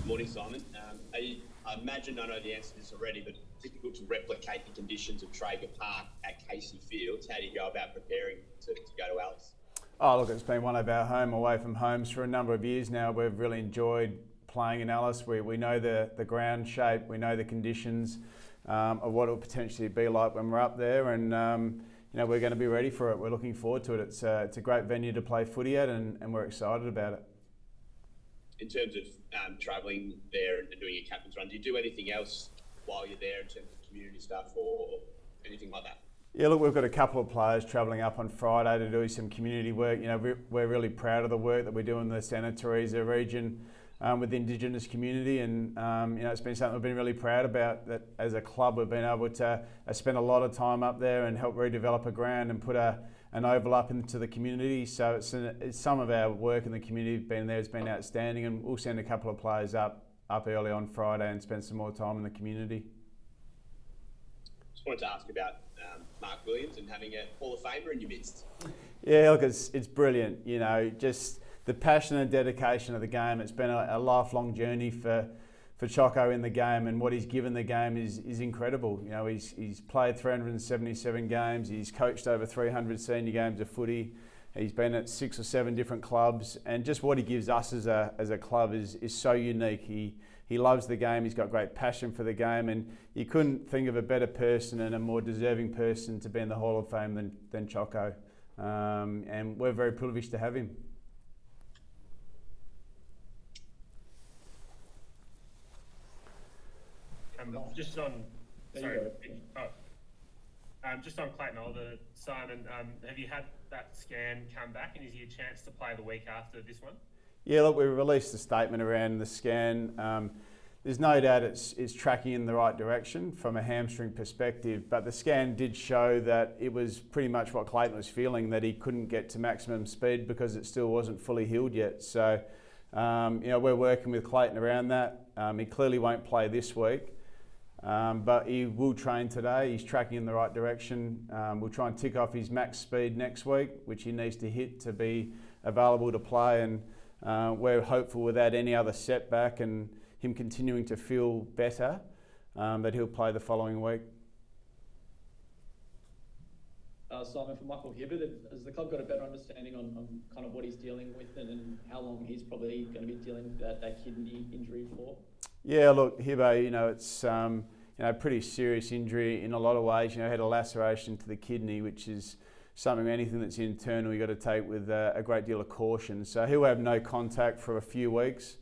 Morning, Simon. I imagine I know the answer to this already, but it's difficult to replicate the conditions of Traeger Park at Casey Fields. How do you go about preparing to go to Alice? Oh, look, it's been one of our home away from homes for a number of years now. We've really enjoyed playing in Alice. We know the ground shape, we know the conditions of what it will potentially be like when we're up there, and we're going to be ready for it. We're looking forward to it. It's a great venue to play footy at, and we're excited about it. In terms of travelling there and doing your captain's run, do you do anything else while you're there in terms of community stuff or anything like that? Yeah, look, we've got a couple of players travelling up on Friday to do some community work. We're really proud of the work that we do in the Santa Teresa region with the Indigenous community, and it's been something we've been really proud about. That as a club, we've been able to spend a lot of time up there and help redevelop a ground and put an oval up into the community. So it's some of our work in the community been there has been outstanding, and we'll send a couple of players up early on Friday and spend some more time in the community. Just wanted to ask about Mark Williams and having a Hall of Famer in your midst. Yeah, look, it's brilliant. Just the passion and dedication of the game. It's been a lifelong journey for Choco in the game, and what he's given the game is incredible. He's played 377 games. He's coached over 300 senior games of footy. He's been at 6 or 7 different clubs, and just what he gives us as a club is so unique. He loves the game. He's got great passion for the game, and you couldn't think of a better person and a more deserving person to be in the Hall of Fame than Choco. And we're very privileged to have him. Just on Clayton Older, Simon, have you had that scan come back, and is he a chance to play the week after this one? Yeah, look, we released a statement around the scan. There's no doubt it's tracking in the right direction from a hamstring perspective, but the scan did show that it was pretty much what Clayton was feeling, that he couldn't get to maximum speed because it still wasn't fully healed yet. So, we're working with Clayton around that. He clearly won't play this week. But he will train today. He's tracking in the right direction. We'll try and tick off his max speed next week, which he needs to hit to be available to play. And we're hopeful without any other setback and him continuing to feel better, that he'll play the following week. Simon, for Michael Hibbert, has the club got a better understanding on kind of what he's dealing with and how long he's probably going to be dealing with that kidney injury for? Yeah, look, Hibbo, it's pretty serious injury in a lot of ways. Had a laceration to the kidney, which is something, anything that's internal, you've got to take with a great deal of caution. So he'll have no contact for a few weeks,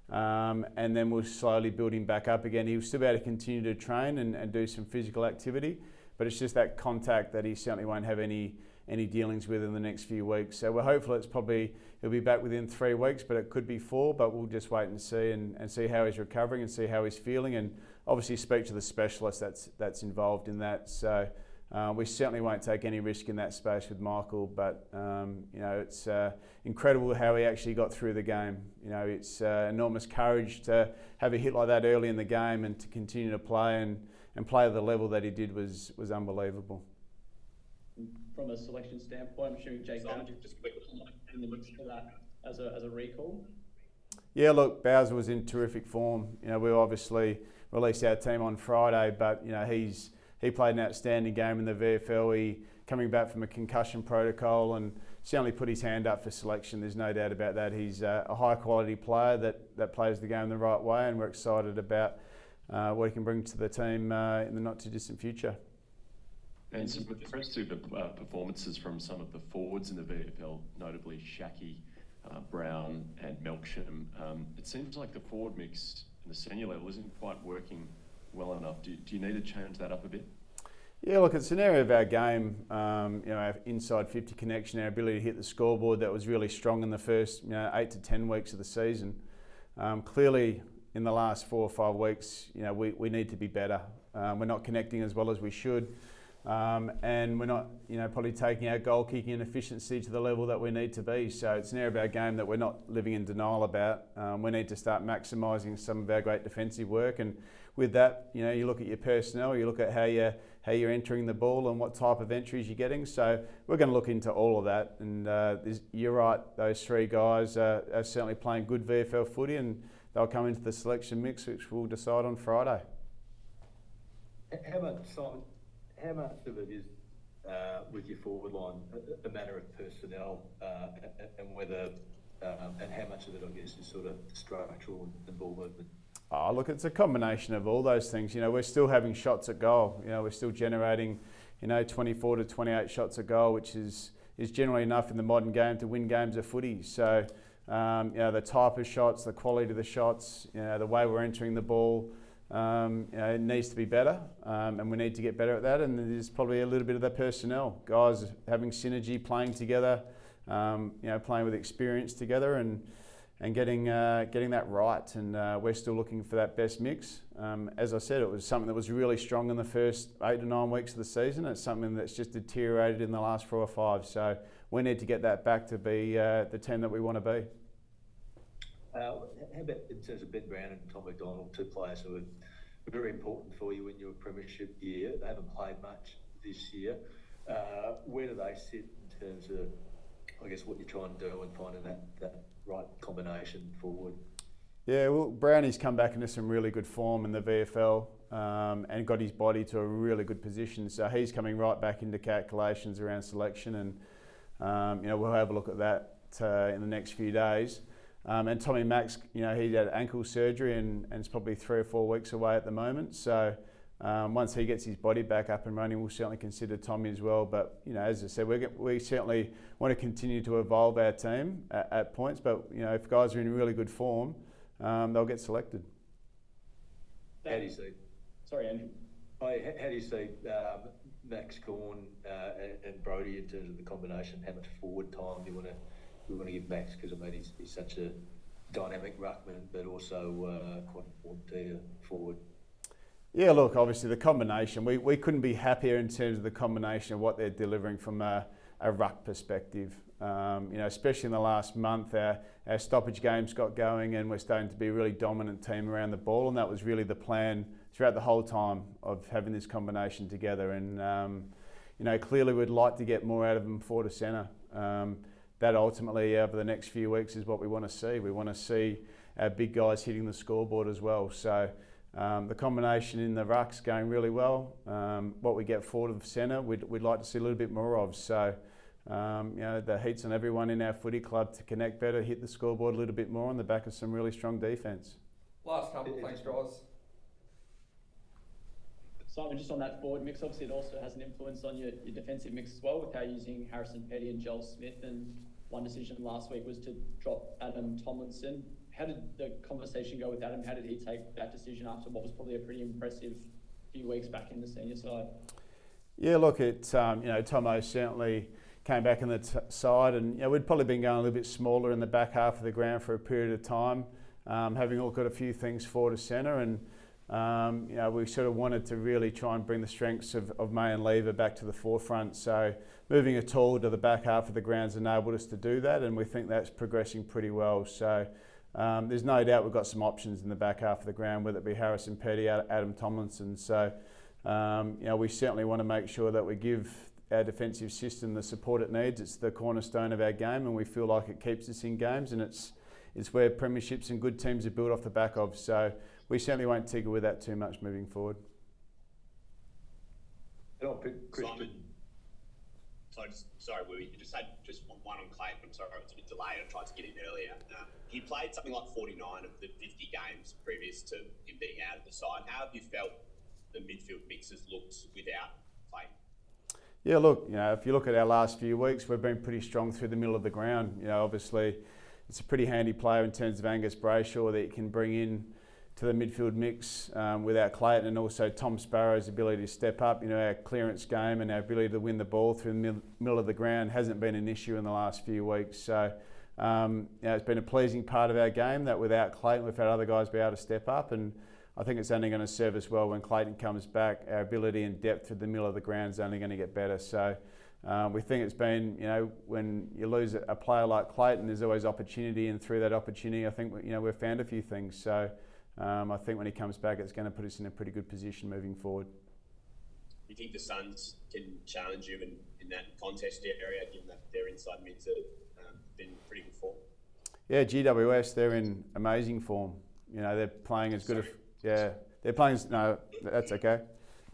and then we'll slowly build him back up again. He'll still be able to continue to train and do some physical activity, but it's just that contact that he certainly won't have any dealings with in the next few weeks. So we're hopeful he'll be back within 3 weeks, but it could be 4, but we'll just wait and see and see how he's recovering and see how he's feeling, and obviously speak to the specialist that's involved in that. So we certainly won't take any risk in that space with Michael, but it's incredible how he actually got through the game. It's enormous courage to have a hit like that early in the game and to continue to play and play at the level that he did was unbelievable. From a selection standpoint, I'm assuming Jake Bowser just in the mix for that as a recall. Yeah, look, Bowser was in terrific form. We obviously released our team on Friday, but he played an outstanding game in the VFL. He coming back from a concussion protocol and certainly put his hand up for selection. There's no doubt about that. He's a high quality player that plays the game the right way, and we're excited about what he can bring to the team in the not too distant future. And some impressive performances from some of the forwards in the VFL, notably Shaki, Brown and Melksham. It seems like the forward mix in the senior level isn't quite working well enough. Do you need to change that up a bit? Yeah, look, it's an area of our game, our inside 50 connection, our ability to hit the scoreboard that was really strong in the first 8 to 10 weeks of the season. Clearly, in the last 4 or 5 weeks, we need to be better. We're not connecting as well as we should. and we're not, probably taking our goal kicking and efficiency to the level that we need to be. So it's an area of our game that we're not living in denial about. We need to start maximising some of our great defensive work, and with that, you look at your personnel, you look at how you're entering the ball and what type of entries you're getting. So we're going to look into all of that. And you're right, those three guys are certainly playing good VFL footy, and they'll come into the selection mix, which we'll decide on Friday. How much, Simon, how much of it is with your forward line a matter of personnel and whether and how much of it, I guess, is sort of structural and ball movement? Oh, look, it's a combination of all those things. We're still having shots at goal. We're still generating, 24 to 28 shots at goal, which is generally enough in the modern game to win games of footy. So, the type of shots, the quality of the shots, the way we're entering the ball, it needs to be better, and we need to get better at that. And there's probably a little bit of that personnel, guys having synergy, playing together, playing with experience together, and getting that right. And we're still looking for that best mix. As I said, it was something that was really strong in the first 8 to 9 weeks of the season. It's something that's just deteriorated in the last 4 or 5. So we need to get that back to be the team that we want to be. How about in terms of Ben Brown and Tom McDonald, two players who are very important for you in your premiership year? They haven't played much this year. Where do they sit in terms of, I guess, what you're trying to do and finding that right combination forward? Yeah, well, Brownie's come back into some really good form in the VFL and got his body to a really good position. So he's coming right back into calculations around selection, and we'll have a look at that in the next few days. And Tommy Max, he had ankle surgery and is probably 3 or 4 weeks away at the moment. So once he gets his body back up and running, we'll certainly consider Tommy as well. But, as I said, we certainly want to continue to evolve our team at points. But, if guys are in really good form, they'll get selected. How do you see? Sorry, Andrew. How do you see Max Corn and Brodie in terms of the combination? How much forward time do you want to give Max? Because he's such a dynamic ruckman, but also quite important to you forward. Yeah, look, obviously the combination, we couldn't be happier in terms of the combination of what they're delivering from a ruck perspective. Especially in the last month, our stoppage games got going and we're starting to be a really dominant team around the ball, and that was really the plan throughout the whole time of having this combination together. And, clearly we'd like to get more out of them forward to centre. That ultimately, over the next few weeks, is what we want to see. We want to see our big guys hitting the scoreboard as well. So the combination in the ruck's going really well. What we get forward of centre, we'd like to see a little bit more of. So, the heat's on everyone in our footy club to connect better, hit the scoreboard a little bit more on the back of some really strong defence. Last couple, thanks, guys. Simon, just on that forward mix, obviously it also has an influence on your defensive mix as well, with how you're using Harrison Petty and Joel Smith. And one decision last week was to drop Adam Tomlinson. How did the conversation go with Adam? How did he take that decision after what was probably a pretty impressive few weeks back in the senior side? Yeah, look, Tomo certainly came back in the side, and we'd probably been going a little bit smaller in the back half of the ground for a period of time, having all got a few things forward to centre, and we sort of wanted to really try and bring the strengths of May and Lever back to the forefront. So moving a tall to the back half of the ground's enabled us to do that, and we think that's progressing pretty well. So there's no doubt we've got some options in the back half of the ground, whether it be Harrison Petty, Adam Tomlinson. So we certainly want to make sure that we give our defensive system the support it needs. It's the cornerstone of our game, and we feel like it keeps us in games, and it's where premierships and good teams are built off the back of. So we certainly won't tinker with that too much moving forward. Simon, sorry, Willie, you just had one on Clayton. I'm sorry, it was a bit delayed. I tried to get in earlier. He played something like 49 of the 50 games previous to him being out of the side. How have you felt the midfield mixes looked without Clayton? Yeah, look, if you look at our last few weeks, we've been pretty strong through the middle of the ground. Obviously, it's a pretty handy player in terms of Angus Brayshaw that you can bring in to the midfield mix without Clayton, and also Tom Sparrow's ability to step up. Our clearance game and our ability to win the ball through the middle of the ground hasn't been an issue in the last few weeks. So, it's been a pleasing part of our game that without Clayton, we've had other guys be able to step up, and I think it's only going to serve us well when Clayton comes back. Our ability and depth through the middle of the ground is only going to get better. So we think it's been, when you lose a player like Clayton, there's always opportunity, and through that opportunity, I think we've found a few things. So I think when he comes back, it's going to put us in a pretty good position moving forward. Do you think the Suns can challenge you in that contest area, given that their inside mids have been pretty good form? Yeah, GWS, they're in amazing form. They're playing as good they're playing, no, that's okay.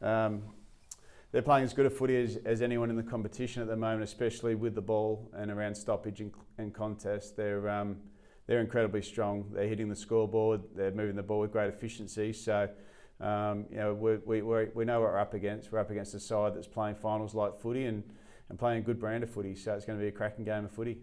They're playing as good a footy as anyone in the competition at the moment, especially with the ball and around stoppage and contest. They're incredibly strong. They're hitting the scoreboard. They're moving the ball with great efficiency. So, we know what we're up against. We're up against a side that's playing finals like footy and playing a good brand of footy. So it's going to be a cracking game of footy.